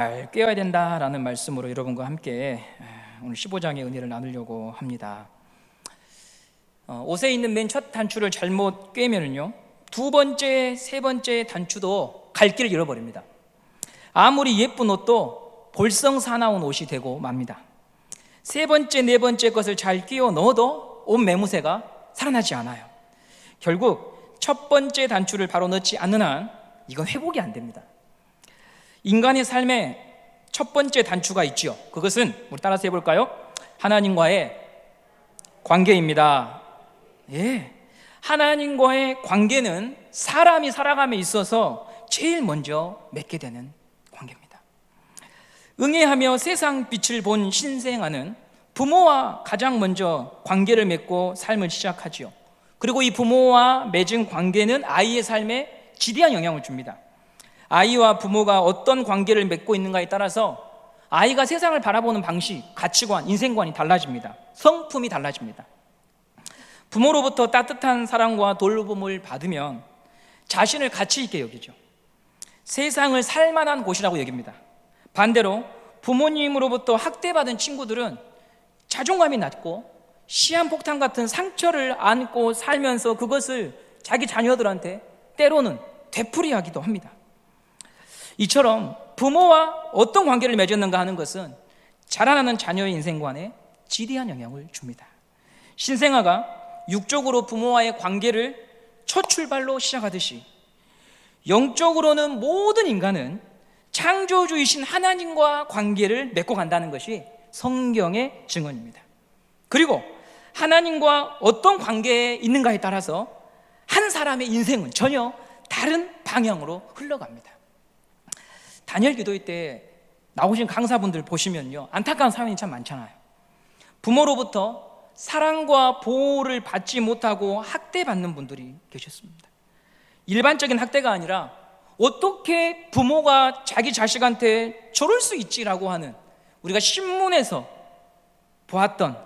잘 깨어야 된다라는 말씀으로 여러분과 함께 오늘 15장의 은혜를 나누려고 합니다. 옷에 있는 맨 첫 단추를 잘못 꿰면은요, 두 번째, 세 번째 단추도 갈 길을 잃어버립니다. 아무리 예쁜 옷도 볼썽사나운 옷이 되고 맙니다. 세 번째, 네 번째 것을 잘 끼워 넣어도 옷 매무새가 살아나지 않아요. 결국 첫 번째 단추를 바로 넣지 않는 한 이건 회복이 안 됩니다. 인간의 삶에 첫 번째 단추가 있죠. 그것은 우리 따라서 해볼까요? 하나님과의 관계입니다. 하나님과의 관계는 사람이 살아감에 있어서 제일 먼저 맺게 되는 관계입니다. 응애하며 세상 빛을 본 신생아는 부모와 가장 먼저 관계를 맺고 삶을 시작하지요. 그리고 이 부모와 맺은 관계는 아이의 삶에 지대한 영향을 줍니다. 아이와 부모가 어떤 관계를 맺고 있는가에 따라서 아이가 세상을 바라보는 방식, 가치관, 인생관이 달라집니다. 성품이 달라집니다. 부모로부터 따뜻한 사랑과 돌봄을 받으면 자신을 가치 있게 여기죠. 세상을 살만한 곳이라고 여깁니다. 반대로 부모님으로부터 학대받은 친구들은 자존감이 낮고 시한폭탄 같은 상처를 안고 살면서 그것을 자기 자녀들한테 때로는 되풀이하기도 합니다. 이처럼 부모와 어떤 관계를 맺었는가 하는 것은 자라나는 자녀의 인생관에 지대한 영향을 줍니다. 신생아가 육적으로 부모와의 관계를 첫 출발로 시작하듯이 영적으로는 모든 인간은 창조주이신 하나님과 관계를 맺고 간다는 것이 성경의 증언입니다. 그리고 하나님과 어떤 관계에 있는가에 따라서 한 사람의 인생은 전혀 다른 방향으로 흘러갑니다. 단열 기도회 때 나오신 강사분들 보시면요, 안타까운 사연이 참 많잖아요. 부모로부터 사랑과 보호를 받지 못하고 학대받는 분들이 계셨습니다. 일반적인 학대가 아니라 어떻게 부모가 자기 자식한테 저럴 수 있지라고 하는, 우리가 신문에서 보았던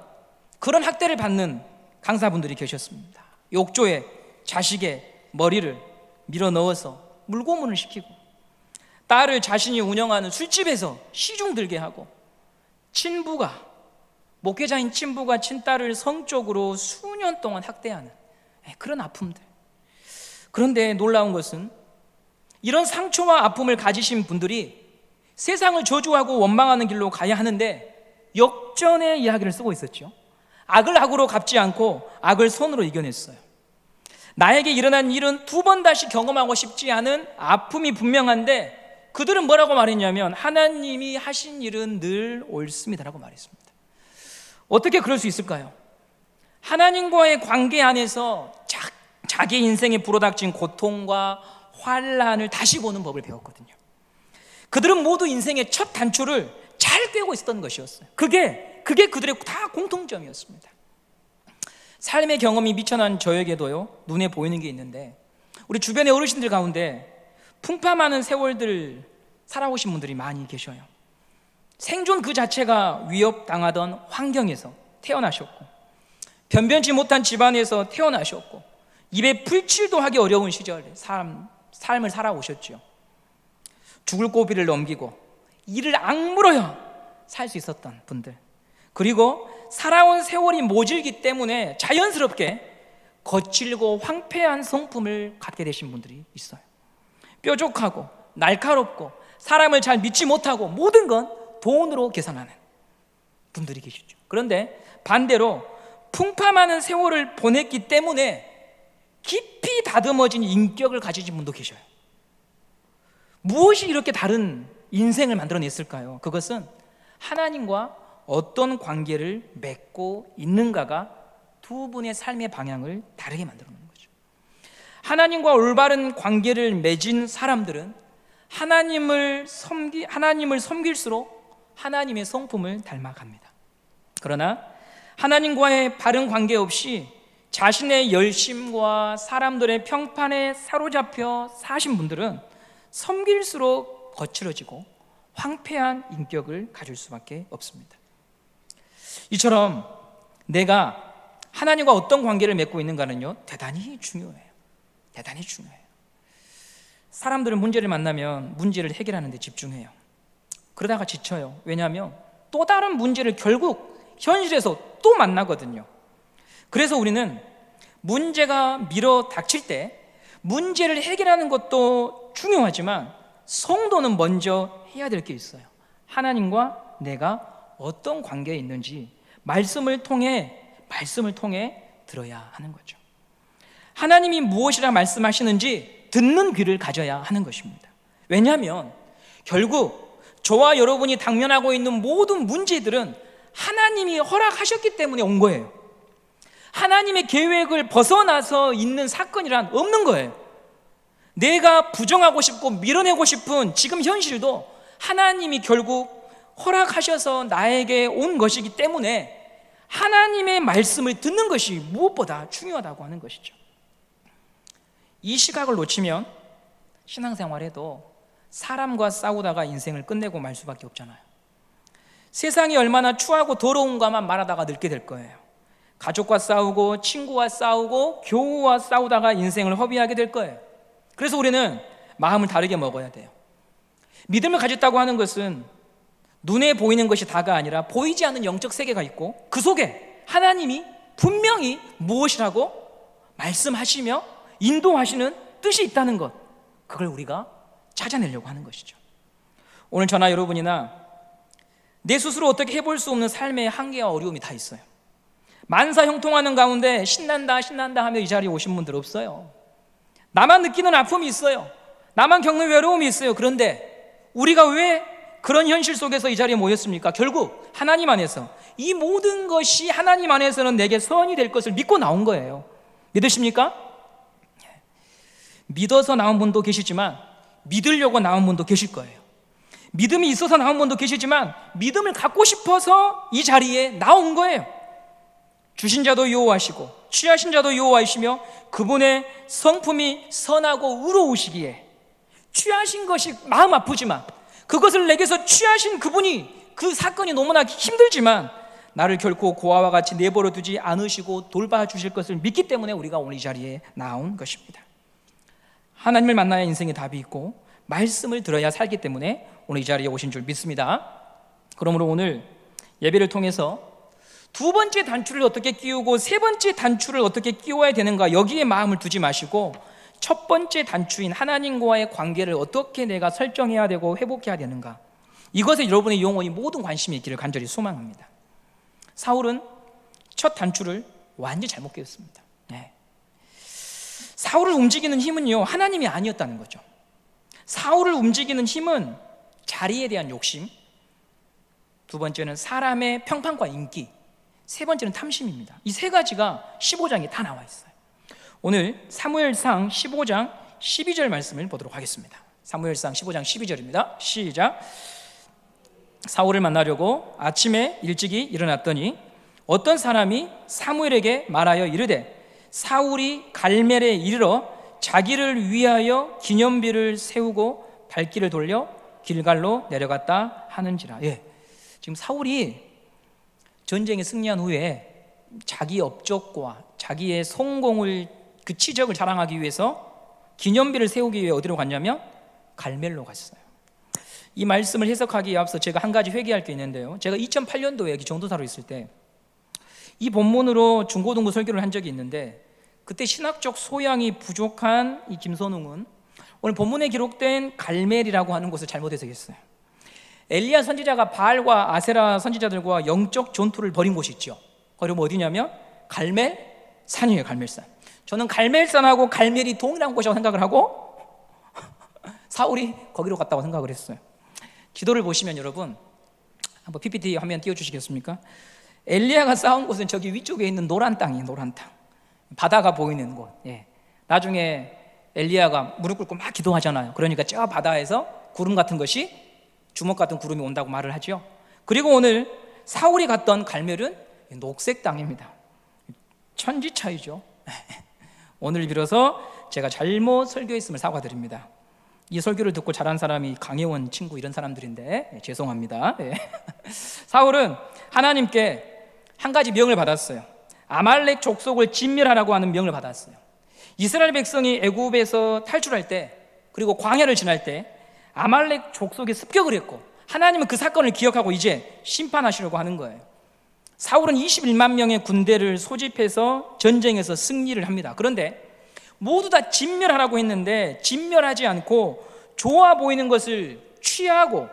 그런 학대를 받는 강사분들이 계셨습니다. 욕조에 자식의 머리를 밀어 넣어서 물고문을 시키고, 딸을 자신이 운영하는 술집에서 시중 들게 하고, 목회자인 친부가 친딸을 성적으로 수년 동안 학대하는 그런 아픔들. 그런데 놀라운 것은 이런 상처와 아픔을 가지신 분들이 세상을 저주하고 원망하는 길로 가야 하는데 역전의 이야기를 쓰고 있었죠. 악을 악으로 갚지 않고 악을 선으로 이겨냈어요. 나에게 일어난 일은 두 번 다시 경험하고 싶지 않은 아픔이 분명한데 그들은 뭐라고 말했냐면 하나님이 하신 일은 늘 옳습니다라고 말했습니다. 어떻게 그럴 수 있을까요? 하나님과의 관계 안에서 자기 인생에 불어닥친 고통과 환난을 다시 보는 법을 배웠거든요. 그들은 모두 인생의 첫 단추를 잘 꿰고 있었던 것이었어요. 그게 그들의 다 공통점이었습니다. 삶의 경험이 미천한 저에게도요, 눈에 보이는 게 있는데, 우리 주변의 어르신들 가운데 풍파많은 세월들 살아오신 분들이 많이 계셔요. 생존 그 자체가 위협당하던 환경에서 태어나셨고, 변변치 못한 집안에서 태어나셨고, 입에 풀칠도 하기 어려운 시절에 삶을 살아오셨죠. 죽을 고비를 넘기고 이를 악물어야 살 수 있었던 분들, 그리고 살아온 세월이 모질기 때문에 자연스럽게 거칠고 황폐한 성품을 갖게 되신 분들이 있어요. 뾰족하고 날카롭고 사람을 잘 믿지 못하고 모든 건 돈으로 계산하는 분들이 계시죠. 그런데 반대로 풍파 많은 세월을 보냈기 때문에 깊이 다듬어진 인격을 가지신 분도 계셔요. 무엇이 이렇게 다른 인생을 만들어냈을까요? 그것은 하나님과 어떤 관계를 맺고 있는가가 두 분의 삶의 방향을 다르게 만들어 놓는 거죠. 하나님과 올바른 관계를 맺은 사람들은 하나님을 섬길수록 하나님의 성품을 닮아갑니다. 그러나 하나님과의 바른 관계 없이 자신의 열심과 사람들의 평판에 사로잡혀 사신 분들은 섬길수록 거칠어지고 황폐한 인격을 가질 수밖에 없습니다. 이처럼 내가 하나님과 어떤 관계를 맺고 있는가는요, 대단히 중요해요. 사람들은 문제를 만나면 문제를 해결하는 데 집중해요. 그러다가 지쳐요. 왜냐하면 또 다른 문제를 결국 현실에서 또 만나거든요. 그래서 우리는 문제가 밀어 닥칠 때 문제를 해결하는 것도 중요하지만 성도는 먼저 해야 될 게 있어요. 하나님과 내가 어떤 관계에 있는지 말씀을 통해 들어야 하는 거죠. 하나님이 무엇이라 말씀하시는지 듣는 귀를 가져야 하는 것입니다. 왜냐하면 결국 저와 여러분이 당면하고 있는 모든 문제들은 하나님이 허락하셨기 때문에 온 거예요. 하나님의 계획을 벗어나서 있는 사건이란 없는 거예요. 내가 부정하고 싶고 밀어내고 싶은 지금 현실도 하나님이 결국 허락하셔서 나에게 온 것이기 때문에 하나님의 말씀을 듣는 것이 무엇보다 중요하다고 하는 것이죠. 이 시각을 놓치면 신앙생활에도 사람과 싸우다가 인생을 끝내고 말 수밖에 없잖아요. 세상이 얼마나 추하고 더러운가만 말하다가 늙게 될 거예요. 가족과 싸우고 친구와 싸우고 교우와 싸우다가 인생을 허비하게 될 거예요. 그래서 우리는 마음을 다르게 먹어야 돼요. 믿음을 가졌다고 하는 것은 눈에 보이는 것이 다가 아니라 보이지 않는 영적 세계가 있고 그 속에 하나님이 분명히 무엇이라고 말씀하시며 인도하시는 뜻이 있다는 것, 그걸 우리가 찾아내려고 하는 것이죠. 오늘 저나 여러분이나 내 스스로 어떻게 해볼 수 없는 삶의 한계와 어려움이 다 있어요. 만사 형통하는 가운데 신난다 하며 이 자리에 오신 분들 없어요. 나만 느끼는 아픔이 있어요. 나만 겪는 외로움이 있어요. 그런데 우리가 왜 그런 현실 속에서 이 자리에 모였습니까? 결국 하나님 안에서 이 모든 것이 하나님 안에서는 내게 선이 될 것을 믿고 나온 거예요. 믿으십니까? 믿어서 나온 분도 계시지만 믿으려고 나온 분도 계실 거예요. 믿음이 있어서 나온 분도 계시지만 믿음을 갖고 싶어서 이 자리에 나온 거예요. 주신 자도 여호와시고 취하신 자도 여호와이시며 그분의 성품이 선하고 의로우시기에 취하신 것이 마음 아프지만 그것을 내게서 취하신 그분이 그 사건이 너무나 힘들지만 나를 결코 고아와 같이 내버려 두지 않으시고 돌봐주실 것을 믿기 때문에 우리가 오늘 이 자리에 나온 것입니다. 하나님을 만나야 인생에 답이 있고 말씀을 들어야 살기 때문에 오늘 이 자리에 오신 줄 믿습니다. 그러므로 오늘 예배를 통해서 두 번째 단추를 어떻게 끼우고 세 번째 단추를 어떻게 끼워야 되는가, 여기에 마음을 두지 마시고 첫 번째 단추인 하나님과의 관계를 어떻게 내가 설정해야 되고 회복해야 되는가, 이것에 여러분의 영혼이 모든 관심이 있기를 간절히 소망합니다. 사울은 첫 단추를 완전히 잘못 끼웠습니다. 사울을 움직이는 힘은요, 하나님이 아니었다는 거죠. 사울을 움직이는 힘은 자리에 대한 욕심, 두 번째는 사람의 평판과 인기, 세 번째는 탐심입니다. 이 세 가지가 15장에 다 나와 있어요. 오늘 사무엘상 15장 12절 말씀을 보도록 하겠습니다. 사무엘상 15장 12절입니다. 시작. 사울을 만나려고 아침에 일찍이 일어났더니 어떤 사람이 사무엘에게 말하여 이르되 사울이 갈멜에 이르러 자기를 위하여 기념비를 세우고 발길을 돌려 길갈로 내려갔다 하는지라. 지금 사울이 전쟁에 승리한 후에 자기 업적과 자기의 성공을, 그 치적을 자랑하기 위해서 기념비를 세우기 위해 어디로 갔냐면 갈멜로 갔어요. 이 말씀을 해석하기에 앞서 제가 한 가지 회개할 게 있는데요, 제가 2008년도에 여기 전도사로 있을 때 이 본문으로 중고등부 설교를 한 적이 있는데 그때 신학적 소양이 부족한 이 김선웅은 오늘 본문에 기록된 갈멜이라고 하는 곳을 잘못 해석했어요. 엘리야 선지자가 바알과 아세라 선지자들과 영적 전투를 벌인 곳이 있죠. 그럼 어디냐면 갈멜산이에요. 갈멜산. 저는 갈멜산하고 갈멜이 동일한 곳이라고 생각을 하고 사울이 거기로 갔다고 생각을 했어요. 지도를 보시면 여러분, 한번 PPT 화면 띄워주시겠습니까? 엘리야가 싸운 곳은 저기 위쪽에 있는 노란 땅이에요. 노란 땅, 바다가 보이는 곳. 나중에 엘리야가 무릎 꿇고 막 기도하잖아요. 그러니까 저 바다에서 구름 같은 것이, 주먹 같은 구름이 온다고 말을 하죠. 그리고 오늘 사울이 갔던 갈멜은 녹색 땅입니다. 천지 차이죠. 오늘 빌어서 제가 잘못 설교했음을 사과드립니다. 이 설교를 듣고 자란 사람이 강혜원 친구 이런 사람들인데 죄송합니다. 사울은 하나님께 한 가지 명을 받았어요. 아말렉 족속을 진멸하라고 하는 명을 받았어요. 이스라엘 백성이 애굽에서 탈출할 때, 그리고 광야를 지날 때 아말렉 족속이 습격을 했고 하나님은 그 사건을 기억하고 이제 심판하시려고 하는 거예요. 사울은 21만 명의 군대를 소집해서 전쟁에서 승리를 합니다. 그런데 모두 다 진멸하라고 했는데 진멸하지 않고 좋아 보이는 것을 취하고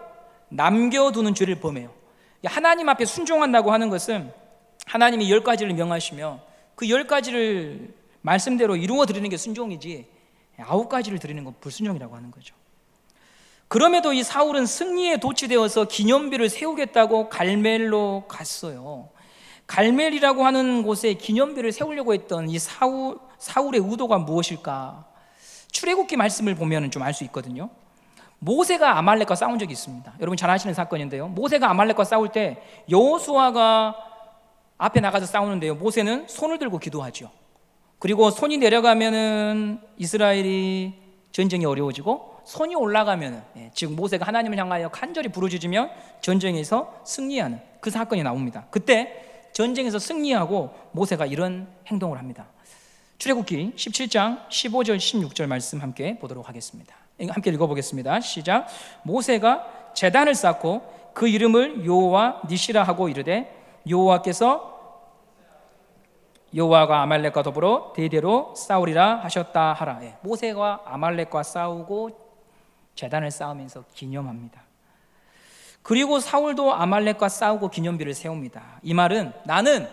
남겨두는 죄를 범해요. 하나님 앞에 순종한다고 하는 것은 하나님이 10가지를 명하시며 그 10가지를 말씀대로 이루어 드리는 게 순종이지 9가지를 드리는 건 불순종이라고 하는 거죠. 그럼에도 이 사울은 승리에 도취되어서 기념비를 세우겠다고 갈멜로 갔어요. 갈멜이라고 하는 곳에 기념비를 세우려고 했던 이 사울의 의도가 무엇일까? 출애굽기 말씀을 보면 좀 알 수 있거든요. 모세가 아말렉과 싸운 적이 있습니다. 여러분 잘 아시는 사건인데요. 모세가 아말렉과 싸울 때 여호수아가 앞에 나가서 싸우는데요. 모세는 손을 들고 기도하죠. 그리고 손이 내려가면은 이스라엘이 전쟁이 어려워지고 손이 올라가면은 즉 모세가 하나님을 향하여 간절히 부르짖으면 전쟁에서 승리하는 그 사건이 나옵니다. 그때 전쟁에서 승리하고 모세가 이런 행동을 합니다. 출애굽기 17장 15절 16절 말씀 함께 보도록 하겠습니다. 함께 읽어보겠습니다. 시작. 모세가 제단을 쌓고 그 이름을 여호와 니시라 하고 이르되 여호와가 아말렉과 더불어 대대로 싸우리라 하셨다 하라. 모세가 아말렉과 싸우고 제단을 쌓으면서 기념합니다. 그리고 사울도 아말렉과 싸우고 기념비를 세웁니다. 이 말은 나는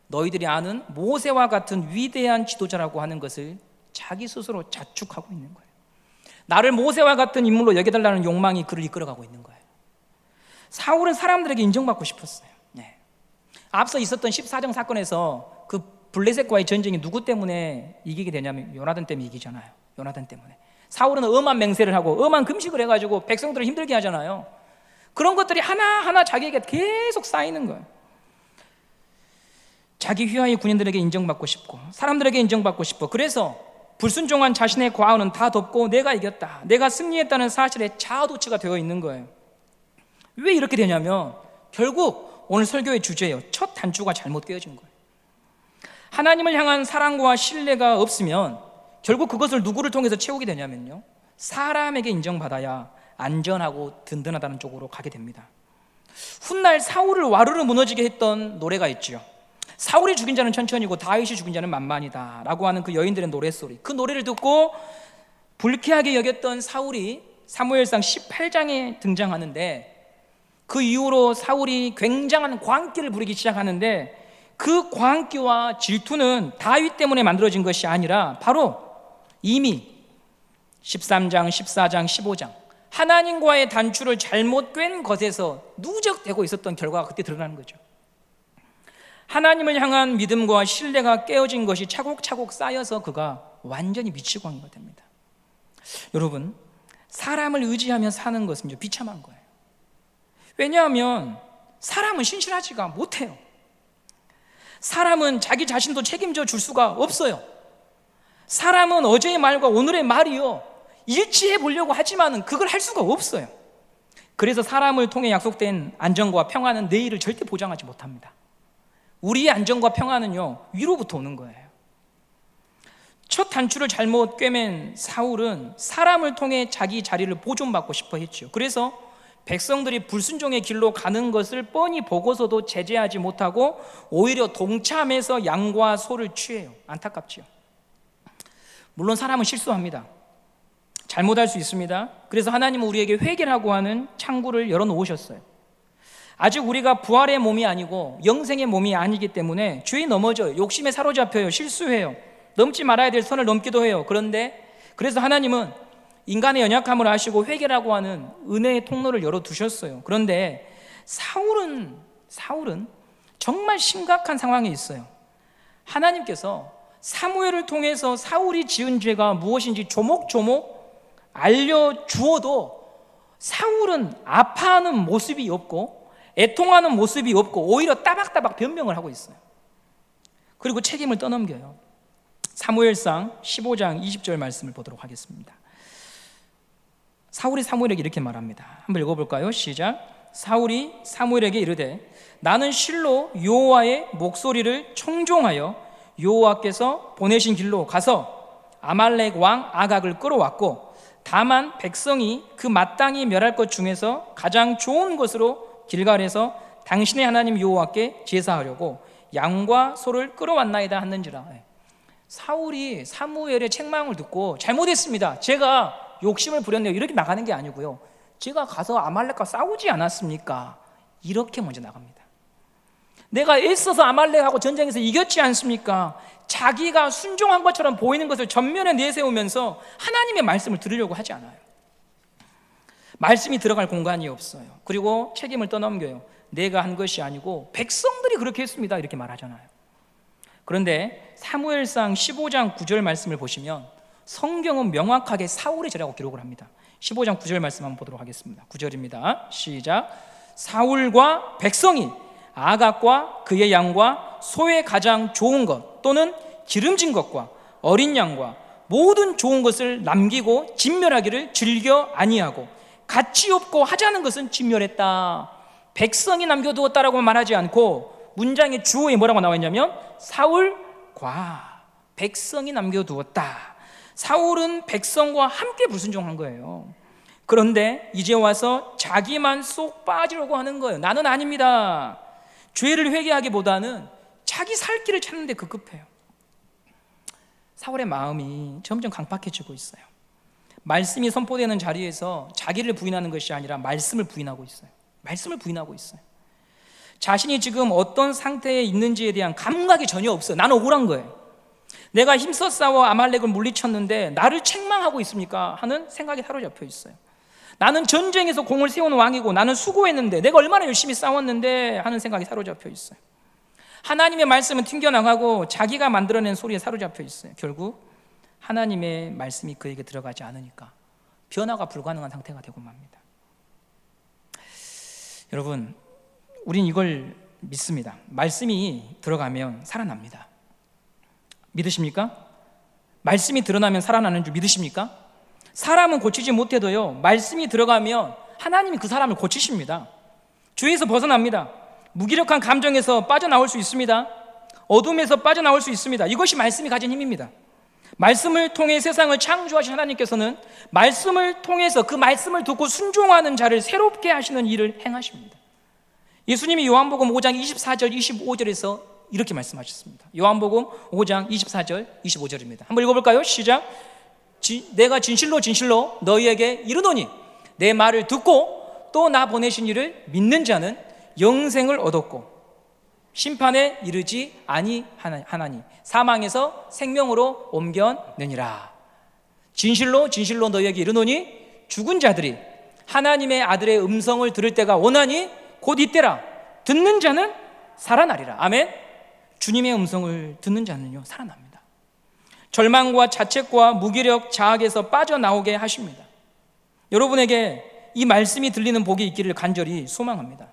너희들이 아는 모세와 같은 위대한 지도자라고 하는 것을 자기 스스로 자축하고 있는 거예요. 나를 모세와 같은 인물로 여겨달라는 욕망이 그를 이끌어가고 있는 거예요. 사울은 사람들에게 인정받고 싶었어요. 앞서 있었던 14정 사건에서 그 블레셋과의 전쟁이 누구 때문에 이기게 되냐면 요나단 때문에 이기잖아요. 요나단 때문에. 사울은 엄한 맹세를 하고 엄한 금식을 해가지고 백성들을 힘들게 하잖아요. 그런 것들이 하나하나 자기에게 계속 쌓이는 거예요. 자기 휘하의 군인들에게 인정받고 싶고 사람들에게 인정받고 싶어. 그래서 불순종한 자신의 과언은 다 덮고 내가 이겼다, 내가 승리했다는 사실에 자아도취가 되어 있는 거예요. 왜 이렇게 되냐면 결국 오늘 설교의 주제예요. 첫 단추가 잘못 꿰어진 거예요. 하나님을 향한 사랑과 신뢰가 없으면 결국 그것을 누구를 통해서 채우게 되냐면요, 사람에게 인정받아야 안전하고 든든하다는 쪽으로 가게 됩니다. 훗날 사울을 와르르 무너지게 했던 노래가 있죠. 사울이 죽인 자는 천천히고 다윗이 죽인 자는 만만이다 라고 하는 그 여인들의 노랫소리, 그 노래를 듣고 불쾌하게 여겼던 사울이 사무엘상 18장에 등장하는데, 그 이후로 사울이 굉장한 광기를 부리기 시작하는데, 그 광기와 질투는 다윗 때문에 만들어진 것이 아니라 바로 이미 13장, 14장, 15장 하나님과의 단추를 잘못 꿰는 것에서 누적되고 있었던 결과가 그때 드러나는 거죠. 하나님을 향한 믿음과 신뢰가 깨어진 것이 차곡차곡 쌓여서 그가 완전히 미치광이가 됩니다. 여러분, 사람을 의지하며 사는 것은 비참한 거예요. 왜냐하면 사람은 신실하지가 못해요. 사람은 자기 자신도 책임져 줄 수가 없어요. 사람은 어제의 말과 오늘의 말이요 일치해 보려고 하지만 그걸 할 수가 없어요. 그래서 사람을 통해 약속된 안정과 평안은 내일을 절대 보장하지 못합니다. 우리의 안정과 평안은요 위로부터 오는 거예요. 첫 단추를 잘못 꿰맨 사울은 사람을 통해 자기 자리를 보존받고 싶어 했죠. 그래서 백성들이 불순종의 길로 가는 것을 뻔히 보고서도 제재하지 못하고 오히려 동참해서 양과 소를 취해요. 안타깝지요. 물론 사람은 실수합니다. 잘못할 수 있습니다. 그래서 하나님은 우리에게 회개라고 하는 창구를 열어놓으셨어요. 아직 우리가 부활의 몸이 아니고 영생의 몸이 아니기 때문에 죄에 넘어져요. 욕심에 사로잡혀요. 실수해요. 넘지 말아야 될 선을 넘기도 해요. 그래서 하나님은 인간의 연약함을 아시고 회개라고 하는 은혜의 통로를 열어두셨어요. 그런데 사울은 정말 심각한 상황에 있어요. 하나님께서 사무엘을 통해서 사울이 지은 죄가 무엇인지 조목조목 알려주어도 사울은 아파하는 모습이 없고 애통하는 모습이 없고 오히려 따박따박 변명을 하고 있어요. 그리고 책임을 떠넘겨요. 사무엘상 15장 20절 말씀을 보도록 하겠습니다. 사울이 사무엘에게 이렇게 말합니다. 한번 읽어볼까요? 시작. 사울이 사무엘에게 이르되 나는 실로 여호와의 목소리를 청종하여 여호와께서 보내신 길로 가서 아말렉 왕 아각을 끌어왔고 다만 백성이 그 마땅히 멸할 것 중에서 가장 좋은 것으로 길갈에서 당신의 하나님 여호와께 제사하려고 양과 소를 끌어왔나이다 하는지라. 사울이 사무엘의 책망을 듣고 잘못했습니다, 제가 욕심을 부렸네요, 이렇게 나가는 게 아니고요, 제가 가서 아말렉과 싸우지 않았습니까? 이렇게 먼저 나갑니다. 내가 애써서 아말렉하고 전쟁에서 이겼지 않습니까? 자기가 순종한 것처럼 보이는 것을 전면에 내세우면서 하나님의 말씀을 들으려고 하지 않아요. 말씀이 들어갈 공간이 없어요. 그리고 책임을 떠넘겨요. 내가 한 것이 아니고 백성들이 그렇게 했습니다, 이렇게 말하잖아요. 그런데 사무엘상 15장 9절 말씀을 보시면 성경은 명확하게 사울의 죄라고 기록을 합니다. 15장 9절 말씀 한번 보도록 하겠습니다. 9절입니다. 시작. 사울과 백성이 아각과 그의 양과 소의 가장 좋은 것 또는 기름진 것과 어린 양과 모든 좋은 것을 남기고 진멸하기를 즐겨 아니하고 가치 없고 하자는 것은 진멸했다. 백성이 남겨두었다라고 말하지 않고 문장의 주어에 뭐라고 나와 있냐면 사울과 백성이 남겨두었다. 사울은 백성과 함께 불순종한 거예요. 그런데 이제 와서 자기만 쏙 빠지려고 하는 거예요. 나는 아닙니다. 죄를 회개하기보다는 자기 살 길을 찾는 데 급급해요. 사울의 마음이 점점 강팍해지고 있어요. 말씀이 선포되는 자리에서 자기를 부인하는 것이 아니라 말씀을 부인하고 있어요. 말씀을 부인하고 있어요. 자신이 지금 어떤 상태에 있는지에 대한 감각이 전혀 없어요. 나는 억울한 거예요. 내가 힘써 싸워 아말렉을 물리쳤는데 나를 책망하고 있습니까? 하는 생각이 사로잡혀 있어요. 나는 전쟁에서 공을 세운 왕이고 나는 수고했는데 내가 얼마나 열심히 싸웠는데 하는 생각이 사로잡혀 있어요. 하나님의 말씀은 튕겨나가고 자기가 만들어낸 소리에 사로잡혀 있어요. 결국 하나님의 말씀이 그에게 들어가지 않으니까 변화가 불가능한 상태가 되고 맙니다. 여러분, 우린 이걸 믿습니다. 말씀이 들어가면 살아납니다. 믿으십니까? 말씀이 드러나면 살아나는 줄 믿으십니까? 사람은 고치지 못해도요, 말씀이 들어가면 하나님이 그 사람을 고치십니다. 죄에서 벗어납니다. 무기력한 감정에서 빠져나올 수 있습니다. 어둠에서 빠져나올 수 있습니다. 이것이 말씀이 가진 힘입니다. 말씀을 통해 세상을 창조하신 하나님께서는 말씀을 통해서 그 말씀을 듣고 순종하는 자를 새롭게 하시는 일을 행하십니다. 예수님이 요한복음 5장 24절 25절에서 이렇게 말씀하셨습니다. 요한복음 5장 24절 25절입니다. 한번 읽어볼까요? 시작. 내가 진실로 진실로 너희에게 이르노니 내 말을 듣고 또 나 보내신 이를 믿는 자는 영생을 얻었고 심판에 이르지 아니하나니 사망에서 생명으로 옮겨내니라. 진실로 진실로 너희에게 이르노니 죽은 자들이 하나님의 아들의 음성을 들을 때가 오나니 곧 이때라. 듣는 자는 살아나리라. 아멘. 주님의 음성을 듣는 자는요, 살아납니다. 절망과 자책과 무기력, 자학에서 빠져나오게 하십니다. 여러분에게 이 말씀이 들리는 복이 있기를 간절히 소망합니다.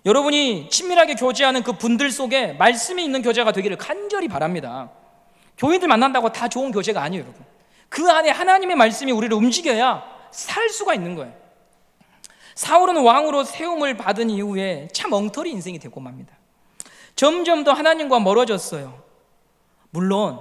여러분이 친밀하게 교제하는 그 분들 속에 말씀이 있는 교제가 되기를 간절히 바랍니다. 교인들 만난다고 다 좋은 교제가 아니에요, 여러분. 그 안에 하나님의 말씀이 우리를 움직여야 살 수가 있는 거예요. 사울은 왕으로 세움을 받은 이후에 참 엉터리 인생이 되고 맙니다. 점점 더 하나님과 멀어졌어요. 물론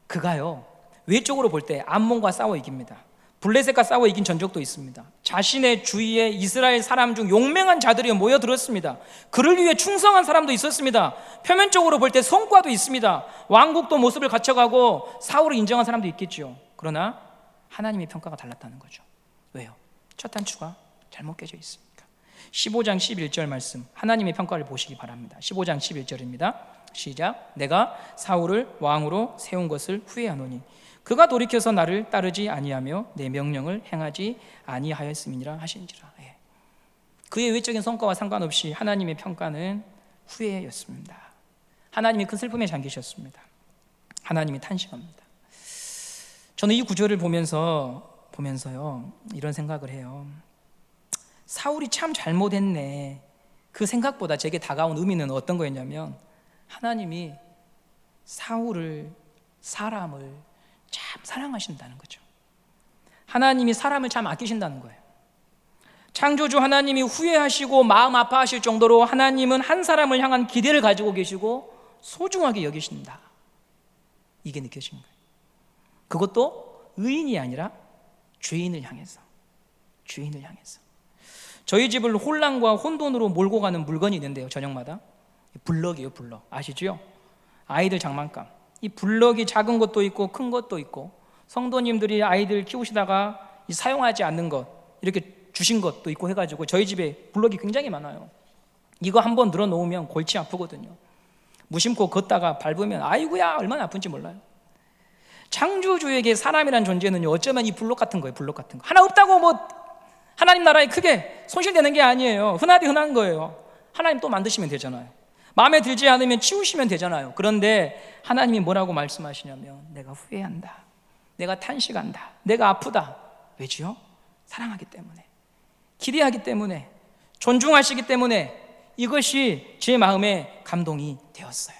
그가요, 외적으로 볼 때 암몬과 싸워 이깁니다. 블레셋과 싸워 이긴 전적도 있습니다. 자신의 주위에 이스라엘 사람 중 용맹한 자들이 모여들었습니다. 그를 위해 충성한 사람도 있었습니다. 표면적으로 볼 때 성과도 있습니다. 왕국도 모습을 갖춰가고 사울을 인정한 사람도 있겠죠. 그러나 하나님의 평가가 달랐다는 거죠. 왜요? 첫 단추가 잘못 깨져 있습니까? 15장 11절 말씀, 하나님의 평가를 보시기 바랍니다. 15장 11절입니다. 시작. 내가 사울을 왕으로 세운 것을 후회하노니 그가 돌이켜서 나를 따르지 아니하며 내 명령을 행하지 아니하였음이니라 하신지라. 그의 외적인 성과와 상관없이 하나님의 평가는 후회였습니다. 하나님이 큰 슬픔에 잠기셨습니다. 하나님이 탄식합니다. 저는 이 구절을 보면서요, 이런 생각을 해요. 사울이 참 잘못했네. 그 생각보다 제게 다가온 의미는 어떤 거였냐면, 하나님이 사람을 참 사랑하신다는 거죠. 하나님이 사람을 참 아끼신다는 거예요. 창조주 하나님이 후회하시고 마음 아파하실 정도로 하나님은 한 사람을 향한 기대를 가지고 계시고 소중하게 여기신다. 이게 느껴진 거예요. 그것도 의인이 아니라 죄인을 향해서. 저희 집을 혼란과 혼돈으로 몰고 가는 물건이 있는데요, 저녁마다. 블럭이에요, 블럭. 아시죠? 아이들 장난감. 이 블럭이 작은 것도 있고 큰 것도 있고, 성도님들이 아이들 키우시다가 사용하지 않는 것 이렇게 주신 것도 있고 해가지고 저희 집에 블럭이 굉장히 많아요. 이거 한번 늘어놓으면 골치 아프거든요. 무심코 걷다가 밟으면 아이고야 얼마나 아픈지 몰라요. 창조주에게 사람이란 존재는요, 어쩌면 이 블록 같은 거예요. 블록 같은 거. 하나 없다고 뭐 하나님 나라에 크게 손실되는 게 아니에요. 흔한 거예요. 하나님 또 만드시면 되잖아요. 마음에 들지 않으면 치우시면 되잖아요. 그런데 하나님이 뭐라고 말씀하시냐면, 내가 후회한다, 내가 탄식한다, 내가 아프다. 왜지요? 사랑하기 때문에, 기대하기 때문에, 존중하시기 때문에 이것이 제 마음에 감동이 되었어요.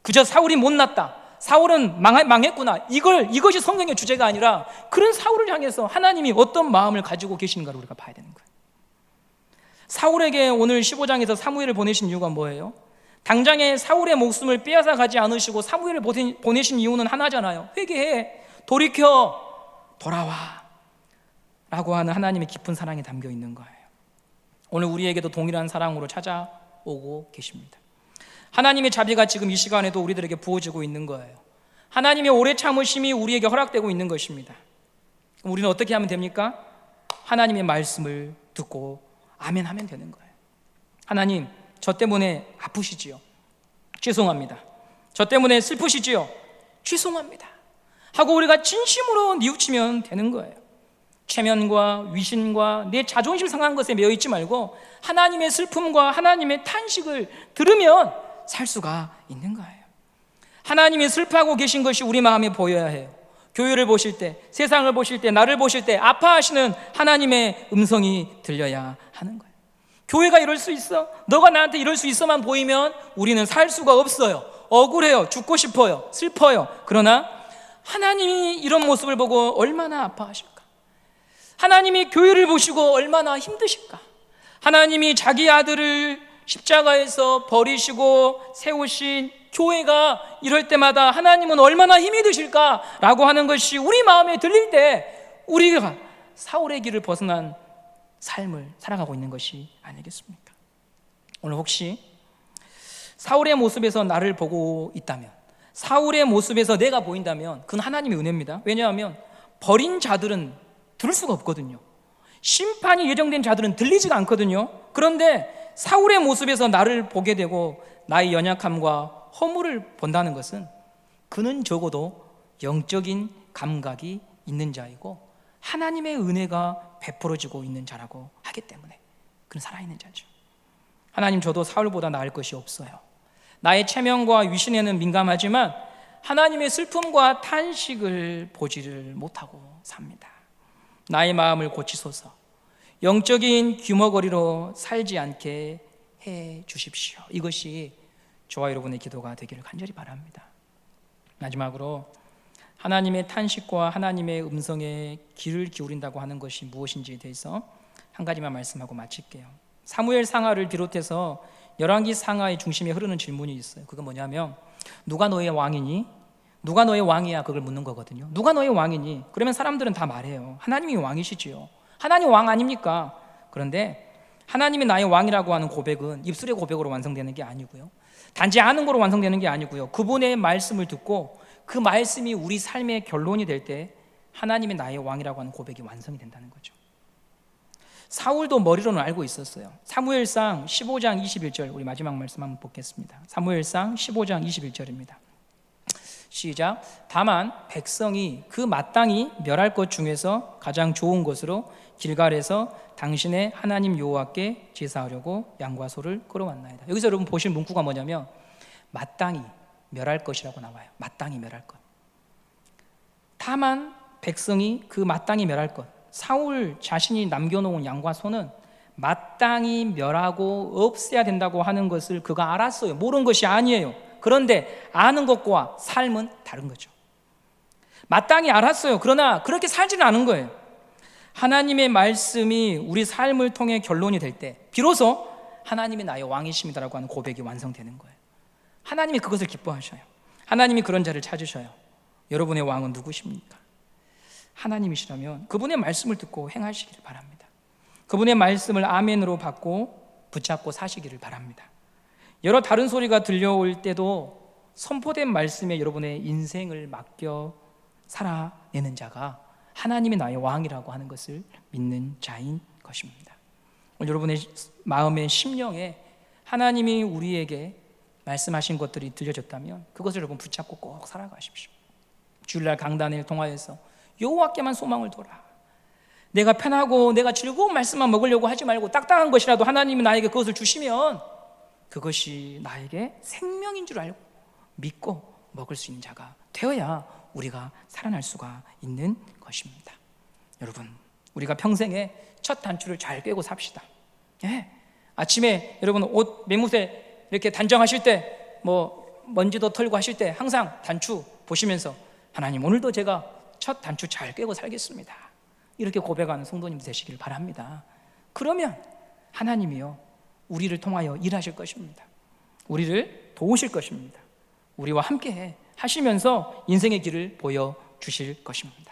그저 사울이 못났다, 사울은 망했구나, 이것이 성경의 주제가 아니라 그런 사울을 향해서 하나님이 어떤 마음을 가지고 계시는가를 우리가 봐야 되는 거예요. 사울에게 오늘 15장에서 사무엘을 보내신 이유가 뭐예요? 당장에 사울의 목숨을 빼앗아 가지 않으시고 사무엘을 보내신 이유는 하나잖아요. 회개해, 돌이켜, 돌아와 라고 하는 하나님의 깊은 사랑이 담겨 있는 거예요. 오늘 우리에게도 동일한 사랑으로 찾아오고 계십니다. 하나님의 자비가 지금 이 시간에도 우리들에게 부어지고 있는 거예요. 하나님의 오래 참으심이 우리에게 허락되고 있는 것입니다. 그럼 우리는 어떻게 하면 됩니까? 하나님의 말씀을 듣고 아멘 하면 되는 거예요. 하나님, 저 때문에 아프시지요? 죄송합니다. 저 때문에 슬프시지요? 죄송합니다 하고 우리가 진심으로 뉘우치면 되는 거예요. 체면과 위신과 내 자존심 상한 것에 매여 있지 말고 하나님의 슬픔과 하나님의 탄식을 들으면 살 수가 있는 거예요. 하나님이 슬퍼하고 계신 것이 우리 마음에 보여야 해요. 교회를 보실 때, 세상을 보실 때, 나를 보실 때 아파하시는 하나님의 음성이 들려야 하는 거예요. 교회가 이럴 수 있어? 너가 나한테 이럴 수 있어만 보이면 우리는 살 수가 없어요. 억울해요. 죽고 싶어요. 슬퍼요. 그러나 하나님이 이런 모습을 보고 얼마나 아파하실까? 하나님이 교회를 보시고 얼마나 힘드실까? 하나님이 자기 아들을 십자가에서 버리시고 세우신 교회가 이럴 때마다 하나님은 얼마나 힘이 드실까라고 하는 것이 우리 마음에 들릴 때 우리가 사울의 길을 벗어난 삶을 살아가고 있는 것이 아니겠습니까? 오늘 혹시 사울의 모습에서 나를 보고 있다면, 사울의 모습에서 내가 보인다면 그건 하나님의 은혜입니다. 왜냐하면 버린 자들은 들을 수가 없거든요. 심판이 예정된 자들은 들리지가 않거든요. 그런데 사울의 모습에서 나를 보게 되고 나의 연약함과 허물을 본다는 것은 그는 적어도 영적인 감각이 있는 자이고 하나님의 은혜가 베풀어지고 있는 자라고 하기 때문에 그는 살아있는 자죠. 하나님, 저도 사울보다 나을 것이 없어요. 나의 체면과 위신에는 민감하지만 하나님의 슬픔과 탄식을 보지를 못하고 삽니다. 나의 마음을 고치소서. 영적인 규머거리로 살지 않게 해 주십시오. 이것이 저와 여러분의 기도가 되기를 간절히 바랍니다. 마지막으로 하나님의 탄식과 하나님의 음성에 귀를 기울인다고 하는 것이 무엇인지에 대해서 한 가지만 말씀하고 마칠게요. 사무엘 상하를 비롯해서 열왕기 상하의 중심에 흐르는 질문이 있어요. 그건 뭐냐면, 누가 너의 왕이니? 누가 너의 왕이야? 그걸 묻는 거거든요. 누가 너의 왕이니? 그러면 사람들은 다 말해요. 하나님이 왕이시지요. 하나님 왕 아닙니까? 그런데 하나님이 나의 왕이라고 하는 고백은 입술의 고백으로 완성되는 게 아니고요, 단지 아는 거로 완성되는 게 아니고요, 그분의 말씀을 듣고 그 말씀이 우리 삶의 결론이 될 때 하나님이 나의 왕이라고 하는 고백이 완성이 된다는 거죠. 사울도 머리로는 알고 있었어요. 사무엘상 15장 21절, 우리 마지막 말씀 한번 보겠습니다. 사무엘상 15장 21절입니다. 시작. 다만 백성이 그 마땅히 멸할 것 중에서 가장 좋은 것으로 길갈에서 당신의 하나님 여호와께 제사하려고 양과 소를 끌어왔나이다. 여기서 여러분 보실 문구가 뭐냐면 마땅히 멸할 것이라고 나와요. 마땅히 멸할 것. 다만 백성이 그 마땅히 멸할 것, 사울 자신이 남겨놓은 양과 소는 마땅히 멸하고 없애야 된다고 하는 것을 그가 알았어요. 모르는 것이 아니에요. 그런데 아는 것과 삶은 다른 거죠. 마땅히 알았어요. 그러나 그렇게 살지는 않은 거예요. 하나님의 말씀이 우리 삶을 통해 결론이 될 때 비로소 하나님이 나의 왕이십니다라고 하는 고백이 완성되는 거예요. 하나님이 그것을 기뻐하셔요. 하나님이 그런 자를 찾으셔요. 여러분의 왕은 누구십니까? 하나님이시라면 그분의 말씀을 듣고 행하시기를 바랍니다. 그분의 말씀을 아멘으로 받고 붙잡고 사시기를 바랍니다. 여러 다른 소리가 들려올 때도 선포된 말씀에 여러분의 인생을 맡겨 살아내는 자가 하나님이 나의 왕이라고 하는 것을 믿는 자인 것입니다. 오늘 여러분의 마음의 심령에 하나님이 우리에게 말씀하신 것들이 들려졌다면 그것을 여러분 붙잡고 꼭 살아가십시오. 주일날 강단을 통하여서 여호와께만 소망을 둬라. 내가 편하고 내가 즐거운 말씀만 먹으려고 하지 말고 딱딱한 것이라도 하나님이 나에게 그것을 주시면 그것이 나에게 생명인 줄 알고 믿고 먹을 수 있는 자가 되어야 우리가 살아날 수가 있는 것입니다. 여러분, 우리가 평생에 첫 단추를 잘 꿰고 삽시다. 아침에 여러분 옷 매무새 이렇게 단정하실 때 먼지도 털고 하실 때 항상 단추 보시면서 하나님, 오늘도 제가 첫 단추 잘 꿰고 살겠습니다, 이렇게 고백하는 성도님 되시길 바랍니다. 그러면 하나님이요 우리를 통하여 일하실 것입니다. 우리를 도우실 것입니다. 우리와 함께 하시면서 인생의 길을 보여주실 것입니다.